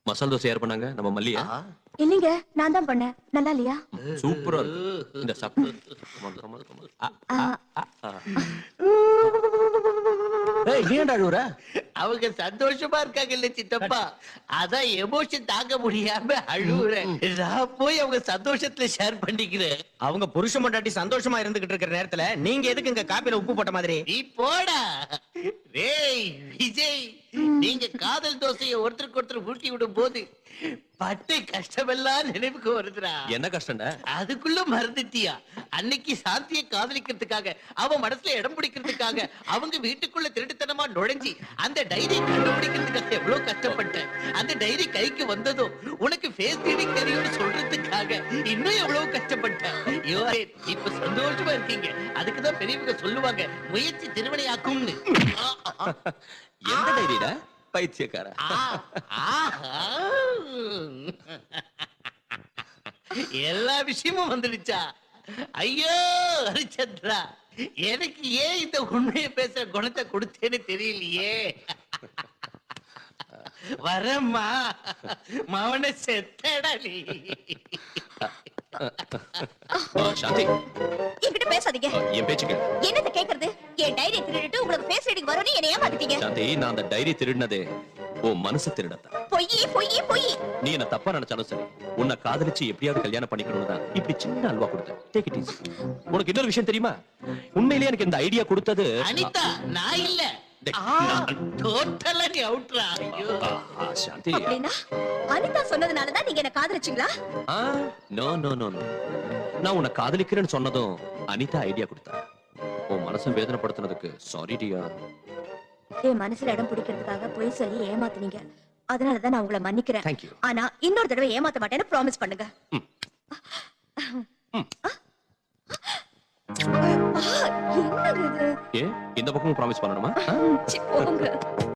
மசால் தோசை யார் பண்ணாங்க? நம்ம மல்லியா? இல்லைங்க, நான் தான் பண்ணேன். நல்லா இல்லையா? சூப்பரா இருக்கு. இந்த சாப்பிடு. ஏய், நீ ஏன்டா அழுவுற? அவங்க சந்தோஷமா இருக்காங்க இல்ல சித்தப்பா, அதான் எமோஷன் தாங்க முடியாம அழுவுறேன். நான் போய் அவங்க சந்தோஷத்துல ஷேர் பண்ணிக்கிறேன். அவங்க புருஷன் பொண்டாட்டி சந்தோஷமா இருந்துகிட்டு இருக்கிற நேரத்துல நீங்க எதுக்கு இங்க காப்பில உப்பு போட்ட மாதிரி? நீ போடா. டேய் விஜய், நீங்க காதல் தோசையை ஒருத்தருக்கு ஒருத்தர் ஊட்டி விடும் போது பட்ட கஷ்டமெல்லாம் நினைவுக்கு வருதுடா. என்ன கஷ்டம்டா? அதுக்குள்ள மறந்துட்டியா? அன்னைக்கு சாந்தியை காதலிக்கிறதுக்காக, அவ மனசுல இடம் பிடிக்கிறதுக்காக, அவங்க வீட்டுக்குள்ள திருட்டுத்தனமா நுழைஞ்சி அந்த டைரி கண்டுபிடிக்கிறதுக்காக எவ்வளவு கஷ்டப்பட்டேன். அந்த டைரி கைக்கு வந்ததும் உனக்கு ஃபேஸ் ரீடிங் தெரியும்னு சொல்றதுக்காக இன்னும் எவ்வளவு கஷ்டப்பட்டேன். இப்ப சந்தோஷமா இருக்கீங்க. அதுக்குதான் பெரியவங்க சொல்லுவாங்க, முயற்சி திருவினையாக்கும்னு. எந்த டைரிடா? பைத்தியக்கார. எல்லா விஷயமும் வந்துடுச்சா? ஐயோ ஹரிச்சந்திரா, எனக்கு ஏன் இந்த உண்மையை பேசுற குணத்தை கொடுத்தேன்னு தெரியலையே. வரம்மா, மவன செத்தடா நீ. சாந்தி, என்கிட்ட பேசாதீங்க. என் பேச்சு கேளு. என்னது கேக்குறது? என் டைரி திருடிட்டு உங்களுக்கு ஃபேஸ் ரீடிங் வரும்னு என்னை ஏமாத்திட்டீங்க. சாந்தி, நான் அந்த டைரி திருடினதே உன் மனசு திருடத்தான். பொய் பொய் பொய். நீ என்ன தப்பா நினைச்சாலும் சரி, உன்னை காதலிச்சு எப்படியாவது கல்யாணம் பண்ணிக்கணும்னு தான் இப்படி சின்ன அல்வா கொடுத்தேன். Take it easy. உனக்கு இன்னொரு விஷயம் தெரியுமா? உண்மையிலேயே எனக்கு இந்த ஐடியா கொடுத்தது அனிதா, நான் இல்ல. டோட்டலா நீ அவுட்ரா. ஐயோ சாந்தி. அப்படின்னா அனிதா சொன்னதுனால தான் நீங்க என்ன காதலிச்சீங்களா? No no no no. நான் உன்னை காதலிக்கிறேன்னு சொன்னதும் அனிதா ஐடியா கொடுத்தா. உன் மனசை வேதனைப்படுத்தினதுக்கு சாரி டியா. என் மனசுல இடம் பிடிக்கிறதுக்காக பொய் சொல்லி ஏமாத்துனீங்க. அதனாலதான் நான் உங்களை மன்னிக்கிறேன். Thank you. ஆனா இன்னொரு தடவை ஏமாத்த மாட்டேன்னு ப்ராமிஸ் பண்ணுங்க. என்னது இது? ஏன் இந்த பக்கமும் ப்ராமிஸ் பண்ணணுமா? சி, போங்க.